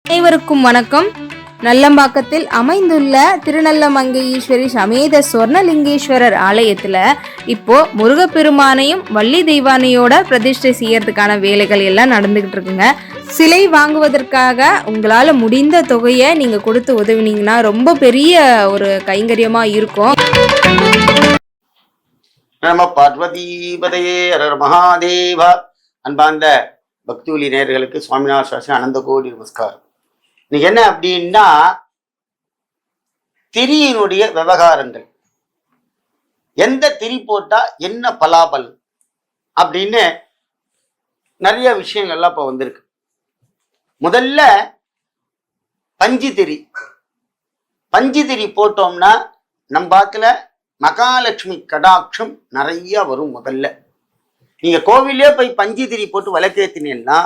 அனைவருக்கும் வணக்கம். நல்லம்பாக்கத்தில் அமைந்துள்ள திருநல்லமங்கை ஈஸ்வரி சமேத சொர்ணலிங்கேஸ்வரர் ஆலயத்துல இப்போ முருகப்பெருமானையும் வள்ளி தெய்வானையோட பிரதிஷ்டை செய்யறதுக்கான வேலைகள் எல்லாம் நடந்துகிட்டு இருக்குங்க. சிலை வாங்குவதற்காக உங்களால முடிந்த தொகையை நீங்க கொடுத்து உதவினீங்கன்னா ரொம்ப பெரிய ஒரு கைங்கரியமா இருக்கும். நம பார்வதீபதையே ஹர மகாதேவா. அன்பார்ந்த பக்திவலி நேயர்களுக்கு சுவாமிநாத சாஸ்திரி அனந்த கோடி நமஸ்காரம். இன்னைக்கு என்ன அப்படின்னா, திரியினுடைய விவகாரங்கள், எந்த திரி போட்டா என்ன பலாபல் அப்படின்னு நிறைய விஷயங்கள்லாம் இப்போ வந்திருக்கு. முதல்ல பஞ்சு திரி போட்டோம்னா நம்ம பாத்துல மகாலட்சுமி கடாட்சம் நிறைய வரும். முதல்ல நீங்க கோவிலே போய் பஞ்சு திரி போட்டு விளக்கேத்தினீங்கன்னா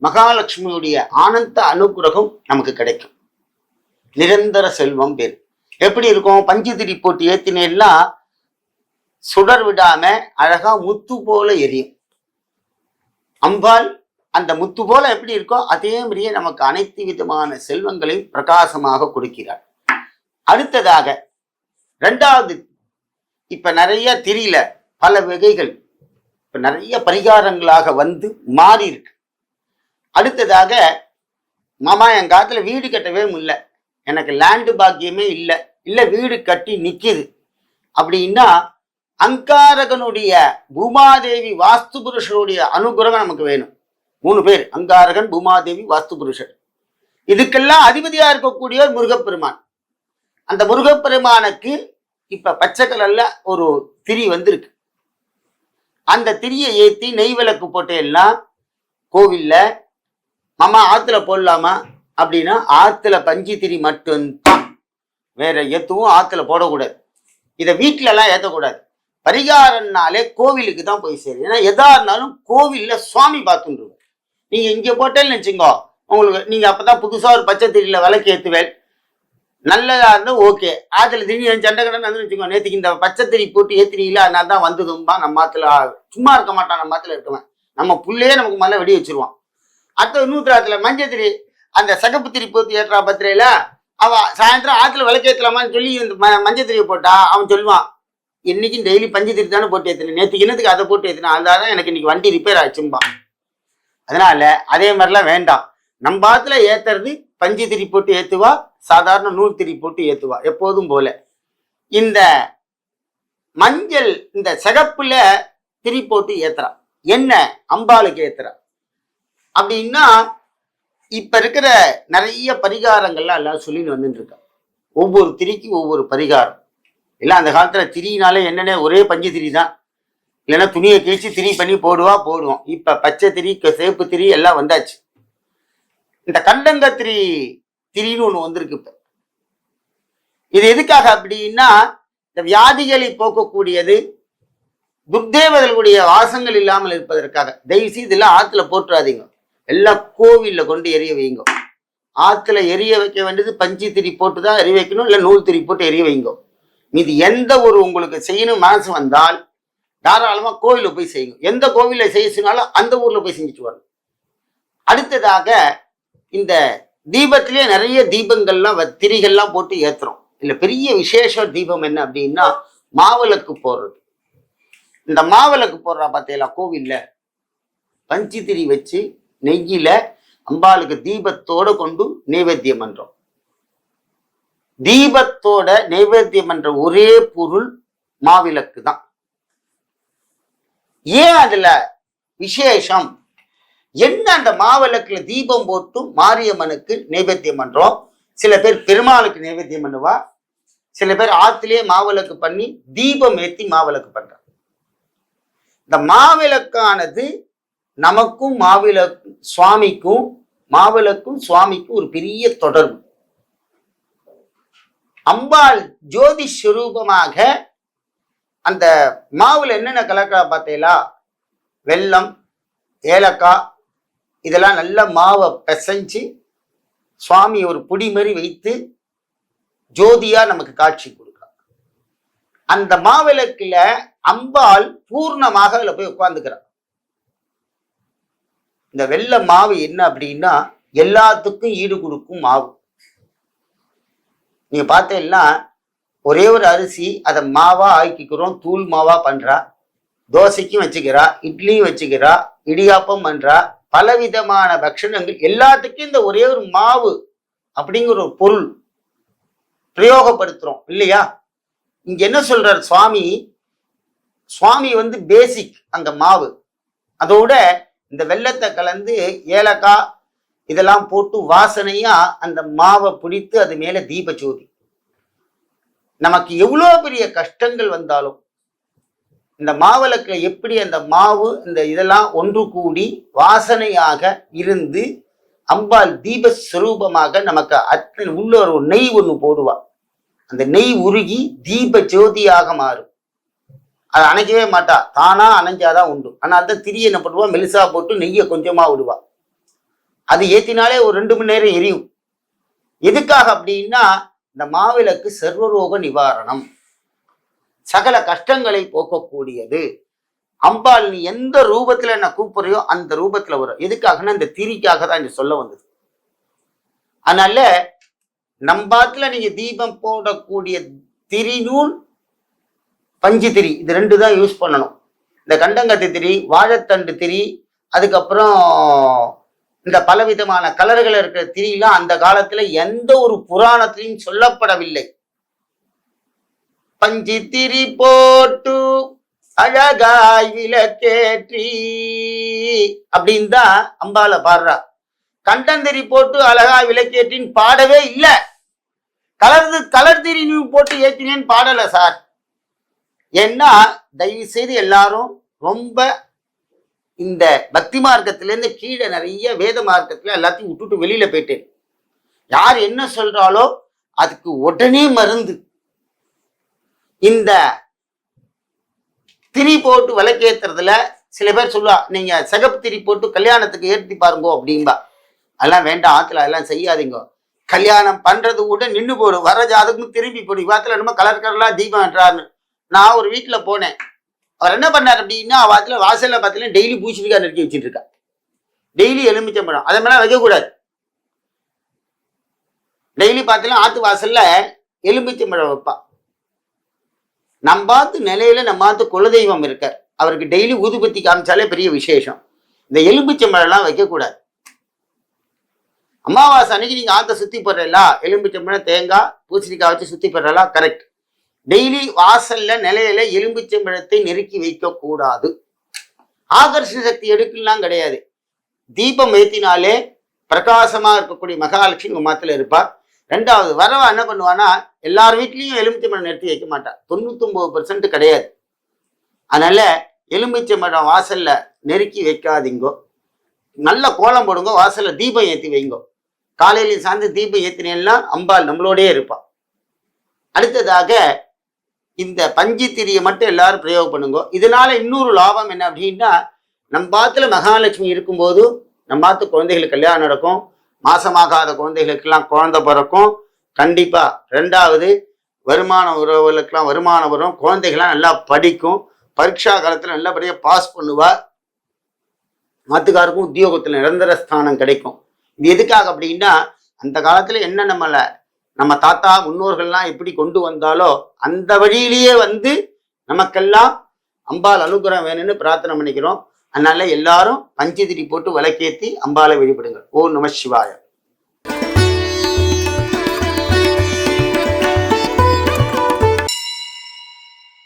மகாலட்சுமியுடைய ஆனந்த அனுகிரகம் நமக்கு கிடைக்கும். நிரந்தர செல்வம் பேர் எப்படி இருக்கும்? பஞ்சு திரி போட்டு ஏத்தினேன்னா சுடர் விடாம அழகா முத்து போல எரியும். அம்பாள் அந்த முத்து போல எப்படி இருக்கோ அதே மாதிரியே நமக்கு அனைத்து விதமான செல்வங்களையும் பிரகாசமாக கொடுக்கிறார். அடுத்ததாக ரெண்டாவது, இப்ப நிறைய திரியில பல வகைகள் இப்ப நிறைய பரிகாரங்களாக வந்து மாறி இருக்கு. அடுத்ததாக, மாமா என் காலத்துல வீடு கட்டவே முடியல, எனக்கு லேண்டு பாக்கியமே இல்லை வீடு கட்டி நிக்குது அப்படின்னா அங்காரகனுடைய பூமாதேவி வாஸ்து புருஷருடைய அனுகிரகம் நமக்கு வேணும். 3 பேர், அங்காரகன், பூமாதேவி, வாஸ்து புருஷர். இதுக்கெல்லாம் அதிபதியா இருக்கக்கூடியவர் முருகப்பெருமான். அந்த முருகப்பெருமானுக்கு இப்ப பச்சை கலர்ல ஒரு திரி வந்திருக்கு. அந்த திரியை ஏத்தி நெய் விளக்கு போட்டேன்னா கோவில்ல மாமா ஆத்துல போடலாமா அப்படின்னா ஆத்துல பஞ்சு திரி மட்டும்தான், வேற எதுவும் ஆத்துல போடக்கூடாது. இதை வீட்டுல எல்லாம் ஏத்தக்கூடாது. பரிகாரம்னாலே கோவிலுக்கு தான் போய் சேரும். ஏன்னா எதா இருந்தாலும் கோவில்ல சுவாமி பார்த்துருவார். நீங்க இங்க போட்டேன்னு வச்சுங்கோ, உங்களுக்கு நீங்க அப்பதான் புதுசா ஒரு பச்சை திரியில விளக்கு ஏத்துவேல், நல்லதா இருந்தா ஓகே. ஆத்துல திடீர்னு சண்டை கடன் வந்து வச்சுக்கோங்க, நேற்றுக்கு இந்த பச்சை திரி போட்டு ஏத்தினீங்களா அதனால தான் வந்ததும்பா. நம்ம ஆத்துல சும்மா இருக்க மாட்டான், நம்ம ஆத்துல இருக்கவன் நம்ம புள்ளையே நமக்கு மேல வெடி வச்சிருவான். அடுத்த 100 மஞ்சள் திரி அந்த சகப்பு திரி போட்டு ஏற்றா பத்திரையில அவ சாயந்தரம் ஆத்துல விளக்கேற்றலாமான்னு சொல்லி இந்த மஞ்சள் திரியை போட்டா அவன் சொல்லுவான், இன்னைக்கும் டெய்லி பஞ்சு திரி தானே போட்டு ஏற்றினேன், நேற்றுக்கு இன்னத்துக்கு அதை போட்டு ஏற்றினேன், அதனால எனக்கு இன்னைக்கு வண்டி ரிப்பேர் ஆச்சும்பா. அதனால அதே மாதிரிலாம் வேண்டாம். நம்ம ஆத்துல ஏத்துறது பஞ்சு திரி போட்டு ஏத்துவா, சாதாரண நூல் திரி போட்டு ஏத்துவா. எப்போதும் போல இந்த மஞ்சள் இந்த சிகப்புல திரி போட்டு ஏத்துறா, என்ன அம்பாளுக்கு ஏத்துறா அப்படின்னா இப்ப இருக்கிற நிறைய பரிகாரங்கள்லாம் எல்லாரும் சொல்லின்னு வந்துட்டு இருக்கா. ஒவ்வொரு திரிக்கு ஒவ்வொரு பரிகாரம். இல்லை அந்த காலத்துல திரினாலே என்னென்ன ஒரே பஞ்சு திரி தான், இல்லைன்னா துணியை கிழிச்சு திரி பண்ணி போடுவோம். இப்ப பச்சை திரி, சேப்பு திரி எல்லாம் வந்தாச்சு. இந்த கண்டங்கத்திரி திரின்னு ஒண்ணு வந்திருக்கு. இப்ப இது எதுக்காக அப்படின்னா இந்த வியாதிகளை போக்கக்கூடியது, துர்தேவர்களுடைய வாசங்கள் இல்லாமல் இருப்பதற்காக. தயவுசெய்து இதெல்லாம் ஆத்துல போட்டுறாதீங்க, எல்லாம் கோவில்ல கொண்டு எரிய வைங்க. ஆத்துல எரிய வைக்க வேண்டியது பஞ்சு திரி போட்டு தான் எரிய வைக்கணும், இல்லை நூல் திரி போட்டு எரிய வைங்க. மீது எந்த ஒரு உங்களுக்கு செய்யணும் மனசு வந்தால் தாராளமா கோவில போய் செய்யுங்க. எந்த கோவில செய்ய சொன்னாலும் அந்த ஊர்ல போய் செஞ்சுட்டு வரணும். அடுத்ததாக, இந்த தீபத்திலே நிறைய தீபங்கள்லாம் திரிகள்லாம் போட்டு ஏத்துறோம். இல்ல பெரிய விசேஷ தீபம் என்ன அப்படின்னா மாவிளக்கு போடுறது. இந்த மாவிளக்கு போடுறா பார்த்தீங்களா, கோவில்ல பஞ்சு திரி வச்சு நெய்யில அம்பாளுக்கு தீபத்தோட கொண்டு நைவேத்தியம் பண்றோம். தீபத்தோட நைவேத்தியம் பண்ற ஒரே பொருள் மாவிளக்கு தான். ஏன் அதுல விசேஷம் என்ன? அந்த மாவிளக்குல தீபம் போட்டு மாரியம்மனுக்கு நைவேத்தியம் பண்றோம். சில பேர் பெருமாளுக்கு நைவேத்தியம் பண்ணுவா, சில பேர் ஆத்திலேயே மாவிளக்கு பண்ணி தீபம் ஏத்தி மாவிளக்கு பண்ற. இந்த மாவிளக்கானது நமக்கும் சுவாமிக்கும் மாவிளக்கும் சுவாமிக்கும் ஒரு பெரிய தொடர்பு. அம்பாள் ஜோதி ஸ்வரூபமாக அந்த மாவுல என்னென்ன கலக்கா பார்த்தீங்களா, வெல்லம், ஏலக்காய், இதெல்லாம் நல்ல மாவை பிசைஞ்சு சுவாமி ஒரு புடி மாதிரி வைத்து ஜோதியா நமக்கு காட்சி கொடுக்குறாங்க. அந்த மாவிளக்குல அம்பாள் பூர்ணமாக அதுல போய் உட்கார்ந்துக்கிறார். இந்த வெள்ளை மாவு என்ன அப்படின்னா எல்லாத்துக்கும் ஈடு கொடுக்கும் மாவு. நீங்க பார்த்தீங்கன்னா ஒரே ஒரு அரிசி அதை மாவா ஆக்கிக்கிறோம், தூள் மாவா பண்றா, தோசைக்கும் வச்சுக்கிறா, இட்லியும் வச்சுக்கிறா, இடியாப்பம் பண்றா, பலவிதமான பக்ஷணங்கள் எல்லாத்துக்கும் இந்த ஒரே ஒரு மாவு அப்படிங்கிற ஒரு பொருள் பிரயோகப்படுத்துறோம் இல்லையா? இங்க என்ன சொல்றார் சுவாமி? சுவாமி பேசிக் அங்க மாவு, அதோட இந்த வெள்ளத்தை கலந்து ஏலக்காய் இதெல்லாம் போட்டு வாசனையா அந்த மாவை பிடித்து அது மேல தீப ஜோதி. நமக்கு எவ்வளோ பெரிய கஷ்டங்கள் வந்தாலும் இந்த மாவிளக்குல எப்படி அந்த மாவு இந்த இதெல்லாம் ஒன்று கூடி வாசனையாக இருந்து அம்பாள் தீப ஸ்வரூபமாக நமக்கு அத்தனை உள்ள ஒரு நெய் ஒன்று போடுவா. அந்த நெய் உருகி தீப ஜோதியாக மாறும். அதை அணைக்கவே மாட்டா, தானா அணைஞ்சாதான் உண்டு. ஆனா அந்த திரி என்ன பண்ணுவா, மெலிசா போட்டு நெய்யை கொஞ்சமா விடுவா. அது ஏத்தினாலே ஒரு 2 மணி நேரம் எரியும். எதுக்காக அப்படின்னா இந்த மாவிளக்கு சர்வரோக நிவாரணம், சகல கஷ்டங்களை போக்கக்கூடியது. அம்பாள் நீ எந்த ரூபத்துல என்ன கூப்பிடுறியோ அந்த ரூபத்துல வரும். எதுக்காகன்னா இந்த திரிக்காக தான் இங்க சொல்ல வந்தது. அதனால நம்பாத்துல நீங்க தீபம் போடக்கூடிய திரிநூல், பஞ்சு திரி, இது 2 தான் யூஸ் பண்ணணும். இந்த கண்டங்கத்தி திரி, வாழைத்தண்டு திரி, அதுக்கப்புறம் இந்த பலவிதமான கலர்கள் இருக்கிற திரியெல்லாம் அந்த காலத்துல எந்த ஒரு புராணத்திலையும் சொல்லப்படவில்லை. பஞ்சு திரி போட்டு அழகாய் விளக்கேற்றி அப்படின்னு தான் அம்பால பாடுறா. கண்டந்திரி போட்டு அழகாய் விளக்கேற்றின்னு பாடவே இல்லை. கலர் திரி நீ போட்டு ஏற்றினேன்னு பாடல சார். ஏன்னா தயவு செய்து எல்லாரும் ரொம்ப இந்த பக்தி மார்க்கத்திலேருந்து கீழே நிறைய வேத மார்க்கத்துல எல்லாத்தையும் விட்டுட்டு வெளியில போயிட்டேன். யார் என்ன சொல்றாலோ அதுக்கு உடனே மருந்து. இந்த திரி போட்டு விளக்கேத்துறதுல சில பேர் சொல்லுவா, நீங்க சிகப்பு திரி போட்டு கல்யாணத்துக்கு ஏற்றி பாருங்க அப்படின்பா. அதெல்லாம் வேண்டாம், ஆத்துல அதெல்லாம் செய்யாதீங்க. கல்யாணம் பண்றது கூட நின்று போடும், வர ஜாதகம் திரும்பி போடும். இவாத்துல நம்ம கலர் கலர்லாம் தீபம் என்றாருன்னு. நான் ஒரு வீட்டுல போனேன். அவர் என்ன பண்ணார் அப்படின்னா, அவத்துல வாசல்ல பார்த்தீங்கன்னா டெய்லி பூசணிக்காய் நறுக்கி வச்சுட்டு இருக்கா. டெய்லி எலுமிச்சம்பழம் அதை மேல வைக்கக்கூடாது. டெய்லி பார்த்தீங்கன்னா ஆத்து வாசல்ல எலுமிச்சம்பழம் வைப்பா. நம்பாத்து நிலையில நம்மாத்து குலதெய்வம் இருக்கார், அவருக்கு டெய்லி ஊதுபத்தி காமிச்சாலே பெரிய விசேஷம். இந்த எலுமிச்சம்பழம் எல்லாம் வைக்கக்கூடாது. அமாவாசை அன்னைக்கு நீங்க ஆத்த சுத்தி போடுறீங்களா, எலுமிச்சம்பழம் தேங்காய் பூசணிக்காய் வச்சு சுத்தி போடுறா, கரெக்ட். டெய்லி வாசல்ல நிலையில எலும்பிச்சம்பழத்தை நெருக்கி வைக்க கூடாது. ஆகர்ஷண சக்தி எடுக்கலாம் கிடையாது. தீபம் ஏத்தினாலே பிரகாசமா இருக்கக்கூடிய மகாலட்சுமி உங்க மாத்துல இருப்பா. 2வது வரவா என்ன பண்ணுவானா, எல்லார் வீட்லயும் எலுமிச்சம்பழம் நிறுத்தி வைக்க மாட்டா, 99% கிடையாது. அதனால எலுமிச்சம்பழம் வாசல்ல நெருக்கி வைக்காதீங்கோ. நல்ல கோலம் போடுங்க, வாசல்ல தீபம் ஏற்றி வைங்கோ. காலையிலையும் சார்ந்து தீபம் ஏத்தினேன்னா அம்பாள் நம்மளோடயே இருப்பா. அடுத்ததாக இந்த பஞ்சு திரியை மட்டும் எல்லாரும் பிரயோகம் பண்ணுங்க. இதனால இன்னொரு லாபம் என்ன அப்படின்னா, நம்பாத்துல மகாலட்சுமி இருக்கும்போது நம்பாத்து குழந்தைகளுக்கு கல்யாணம் நடக்கும், மாசமாகாத குழந்தைகளுக்கெல்லாம் குழந்தை பிறக்கும் கண்டிப்பா. 2வது வருமான உறவுகளுக்கெல்லாம் வருமானம் வரும், குழந்தைகள்லாம் நல்லா படிக்கும், பரீட்சா காலத்துல நல்லபடியா பாஸ் பண்ணுவா, மாத்துக்காருக்கும் உத்தியோகத்துல நிரந்தர ஸ்தானம் கிடைக்கும். இது எதுக்காக அப்படின்னா, அந்த காலத்துல என்ன நம்ம தாத்தா முன்னோர்கள்லாம் எப்படி கொண்டு வந்தாலோ அந்த வழியிலேயே நமக்கெல்லாம் அம்பாள் அனுகிரகம் வேணும்னு பிரார்த்தனை பண்ணிக்கிறோம். அதனால எல்லாரும் பஞ்சு திரி போட்டு விளக்கேத்தி அம்பாளை வழிபடுங்க. ஓம் நம சிவாய.